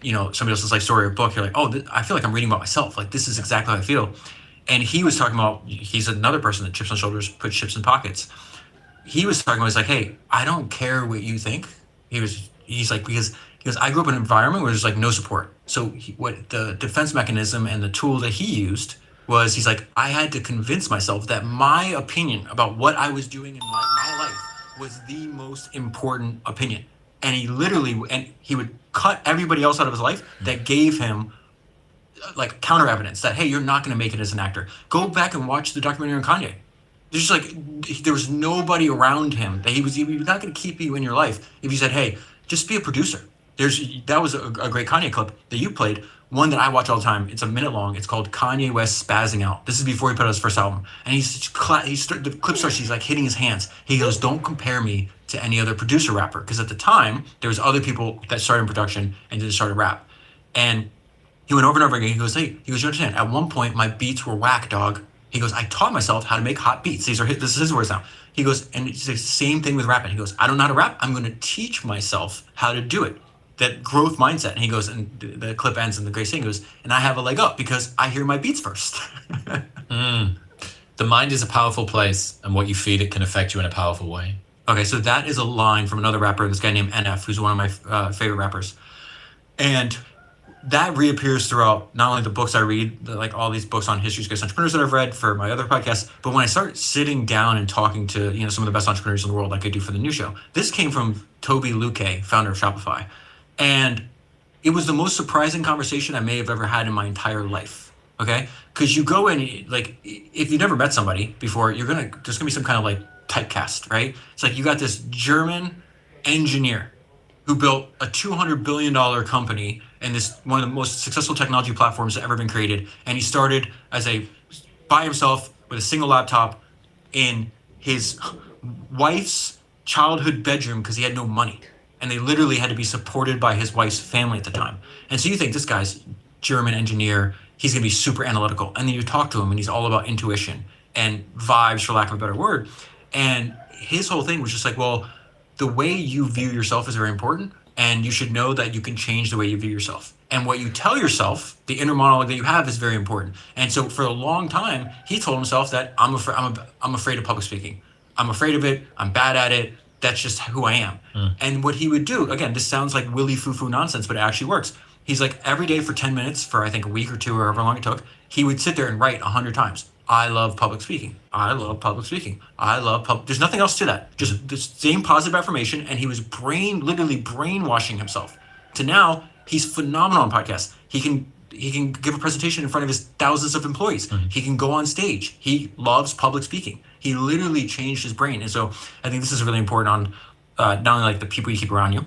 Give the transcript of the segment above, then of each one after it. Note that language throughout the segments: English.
somebody else's life story or book, you're like, oh, I feel like I'm reading about myself. Like, this is exactly how I feel. And he was talking about, he's another person that chips on shoulders, puts chips in pockets. He was talking about, he's like, hey, I don't care what you think. He's like, because he goes, I grew up in an environment where there's like no support. So what the defense mechanism and the tool that he used was, he's like, I had to convince myself that my opinion about what I was doing in my life was the most important opinion. And he would cut everybody else out of his life that gave him like counter evidence that, hey, you're not going to make it as an actor. Go back and watch the documentary on Kanye. There's just like, there was nobody around him that he was not going to keep you in your life if you said, hey, just be a producer. That was a great Kanye clip that you played, one that I watch all the time. It's a minute long. It's called Kanye West Spazzing Out. This is before he put out his first album. And the clip starts, he's like hitting his hands. He goes, don't compare me to any other producer rapper. Because at the time, there was other people that started in production and just started rap. And he went over and over again. He goes, you understand, at one point, my beats were whack, dog. He goes, I taught myself how to make hot beats. This is his words now. He goes, and it's the same thing with rapping. He goes, I don't know how to rap. I'm going to teach myself how to do it. That growth mindset. And he goes, and the clip ends, and the great thing goes, and I have a leg up because I hear my beats first. The mind is a powerful place, and what you feed it can affect you in a powerful way. Okay, so that is a line from another rapper, this guy named NF, who's one of my favorite rappers. And that reappears throughout not only the books I read, like all these books on history of great entrepreneurs that I've read for my other podcasts, but when I start sitting down and talking to some of the best entrepreneurs in the world, like I do for the new show. This came from Toby Luque, founder of Shopify, and it was the most surprising conversation I may have ever had in my entire life. Okay, because you go in, like, if you've never met somebody before, there's gonna be some kind of like typecast, right? It's like you got this German engineer who built a $200 billion company and this one of the most successful technology platforms that ever been created. And he started by himself with a single laptop in his wife's childhood bedroom because he had no money. And they literally had to be supported by his wife's family at the time. And so you think this guy's German engineer, he's gonna be super analytical. And then you talk to him and he's all about intuition and vibes, for lack of a better word. And his whole thing was just like, well, the way you view yourself is very important, and you should know that you can change the way you view yourself. And what you tell yourself, the inner monologue that you have, is very important. And so for a long time, he told himself that I'm afraid of public speaking. I'm afraid of it. I'm bad at it. That's just who I am. And what he would do, again, this sounds like willy foo-foo nonsense, but it actually works. He's like, every day for 10 minutes for I think a week or two or however long it took, he would sit there and write 100 times. I love public speaking. I love public speaking. There's nothing else to that. Just the same positive affirmation. And he was literally brainwashing himself to now he's phenomenal on podcasts. He can give a presentation in front of his thousands of employees. He can go on stage. He loves public speaking. He literally changed his brain. And so I think this is really important on not only like the people you keep around you.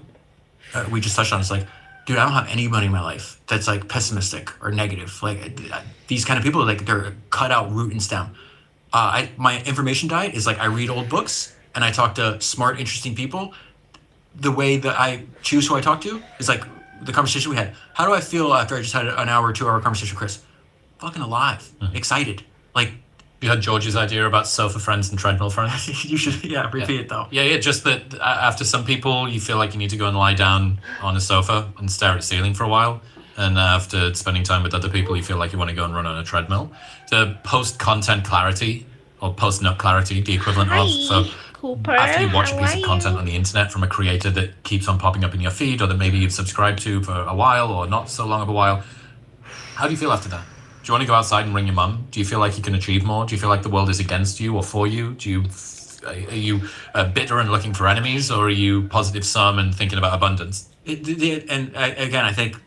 We just touched on, it's like, dude, I don't have anybody in my life that's like pessimistic or negative. Like these kind of people, like they're cut out root and stem. My information diet is like, I read old books and I talk to smart, interesting people. The way that I choose who I talk to is like the conversation we had. How do I feel after I just had an hour or 2 hour conversation with Chris? Fucking alive, excited. Like, you had George's idea about sofa friends and treadmill friends. You should, repeat it though. Yeah. Just that after some people, you feel like you need to go and lie down on a sofa and stare at the ceiling for a while. And after spending time with other people, you feel like you want to go and run on a treadmill. The post-content clarity or post-nut clarity, the equivalent of. So Cooper, after you watch a piece how of are content you? on the internet from a creator that keeps on popping up in your feed, or that maybe you've subscribed to for a while or not so long of a while, how do you feel after that? Do you want to go outside and ring your mum? Do you feel like you can achieve more? Do you feel like the world is against you or for you? Are you bitter and looking for enemies, or are you positive sum and thinking about abundance? I think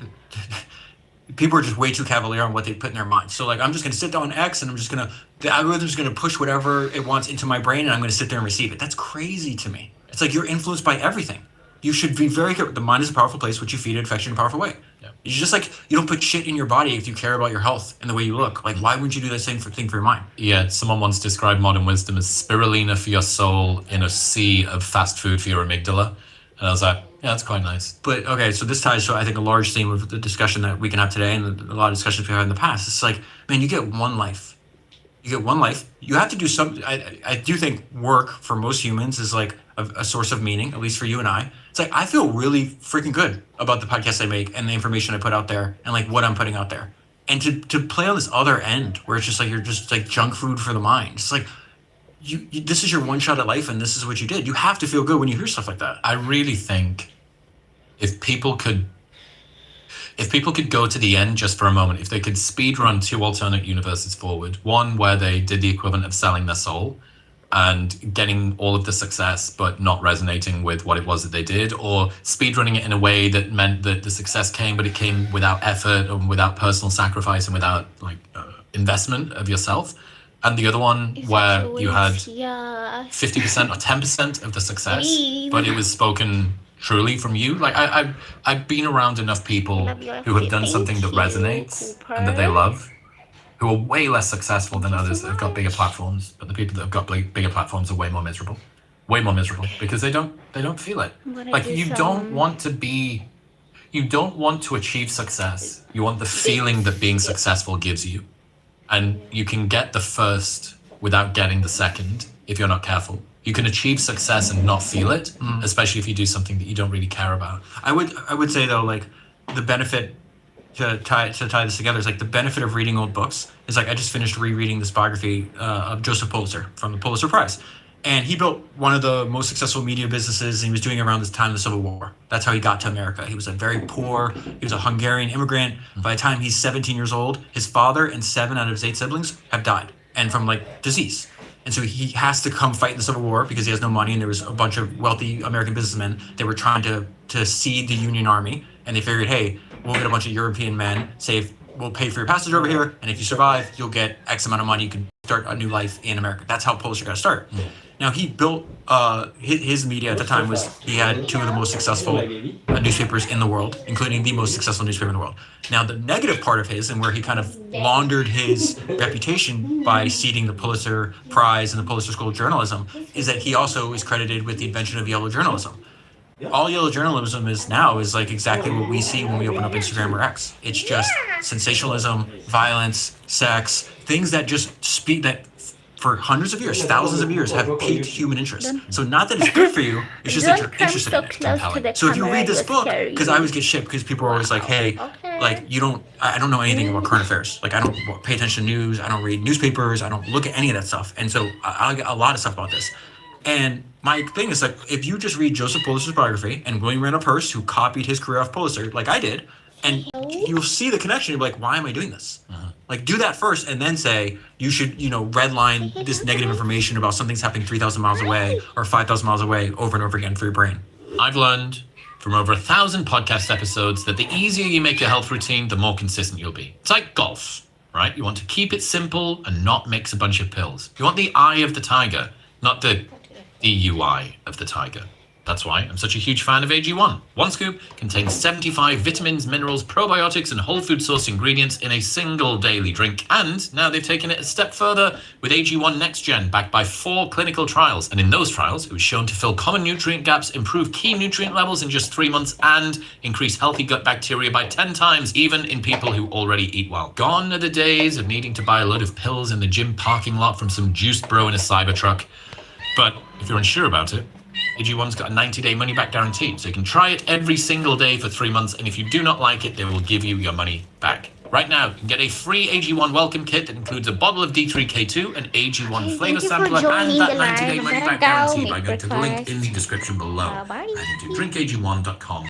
people are just way too cavalier on what they put in their minds. So like, I'm just going to sit down on X and the algorithm's going to push whatever it wants into my brain and I'm going to sit there and receive it. That's crazy to me. It's like you're influenced by everything. You should be very careful. The mind is a powerful place. What you feed it affects you in a powerful way. Yeah. It's just like you don't put shit in your body if you care about your health and the way you look. Like, why wouldn't you do the same thing for your mind? Yeah, someone once described modern wisdom as spirulina for your soul in a sea of fast food for your amygdala. And I was like, yeah, that's quite nice. But okay, so this ties to, I think, a large theme of the discussion that we can have today and a lot of discussions we've had in the past. It's like, man, you get one life. You have to do something. I do think work for most humans is like a source of meaning, at least for you and I. It's like I feel really freaking good about the podcast I make and the information I put out there and like what I'm putting out there. And to play on this other end where it's just like you're just like junk food for the mind. It's like you this is your one shot at life and this is what you did. You have to feel good when you hear stuff like that. I really think if people could go to the end just for a moment, if they could speed run 2 alternate universes forward, one where they did the equivalent of selling their soul and getting all of the success but not resonating with what it was that they did, or speed running it in a way that meant that the success came but it came without effort and without personal sacrifice and without like investment of yourself, and the other one where you had 50% or 10% of the success but it was spoken truly from you. Like I've been around enough people who have done something that resonates and that they love, who are way less successful than others that have got bigger platforms, but the people that have got bigger platforms are way more miserable because they don't feel it. Like you don't want to achieve success. You want the feeling that being successful gives you, and you can get the first without getting the second if you're not careful. You can achieve success and not feel it, especially if you do something that you don't really care about. I would say though, like the benefit to tie this together is like the benefit of reading old books is like I just finished rereading this biography of Joseph Pulitzer from the Pulitzer Prize, and he built one of the most successful media businesses, and he was doing it around this time of the Civil War. That's how he got to America. He was a very poor, he was a Hungarian immigrant. By the time he's 17 years old, his father and 7 out of his 8 siblings have died, and from like disease. And so he has to come fight in the Civil War because he has no money, and there was a bunch of wealthy American businessmen that were trying to seed the Union Army, and they figured, hey, we'll get a bunch of European men, we'll pay for your passage over here, and if you survive, you'll get X amount of money, you can start a new life in America. That's how Pulitzer got started. Now he built his media at the time he had 2 of the most successful newspapers in the world, including the most successful newspaper in the world. Now the negative part of his, and where he kind of laundered his reputation by seeding the Pulitzer Prize and the Pulitzer School of Journalism, is that he also is credited with the invention of yellow journalism. All yellow journalism is like exactly what we see when we open up Instagram or X. It's just sensationalism, violence, sex, things that just speak that for hundreds of years, thousands of years, have piqued human interest. So not that it's good for you, it's just that you're interested in it. So if you read this book, because I always get shit because people are always like, hey, like I don't know anything about current affairs. Like I don't pay attention to news, I don't read newspapers, I don't look at any of that stuff. And so I get a lot of stuff about this. And my thing is like, if you just read Joseph Pulitzer's biography and William Randolph Hearst, who copied his career off Pulitzer, like I did, and you'll see the connection. You'll be like, why am I doing this? Like do that first and then say, you should, redline this negative information about something's happening 3,000 miles away or 5,000 miles away over and over again for your brain. I've learned from over 1,000 podcast episodes that the easier you make your health routine, the more consistent you'll be. It's like golf, right? You want to keep it simple and not mix a bunch of pills. You want the eye of the tiger, not the DUI of the tiger. That's why I'm such a huge fan of AG1. One scoop contains 75 vitamins, minerals, probiotics, and whole food source ingredients in a single daily drink. And now they've taken it a step further with AG1 Next Gen, backed by 4 clinical trials. And in those trials, it was shown to fill common nutrient gaps, improve key nutrient levels in just 3 months, and increase healthy gut bacteria by 10 times, even in people who already eat well. Gone are the days of needing to buy a load of pills in the gym parking lot from some juiced bro in a Cybertruck. But if you're unsure about it, AG1's got a 90-day money-back guarantee, so you can try it every single day for 3 months, and if you do not like it, they will give you your money back. Right now, you can get a free AG1 welcome kit that includes a bottle of D3K2, an AG1 flavor sampler, and that 90-day money-back guarantee by going to the link in the description below. And to drinkag1.com.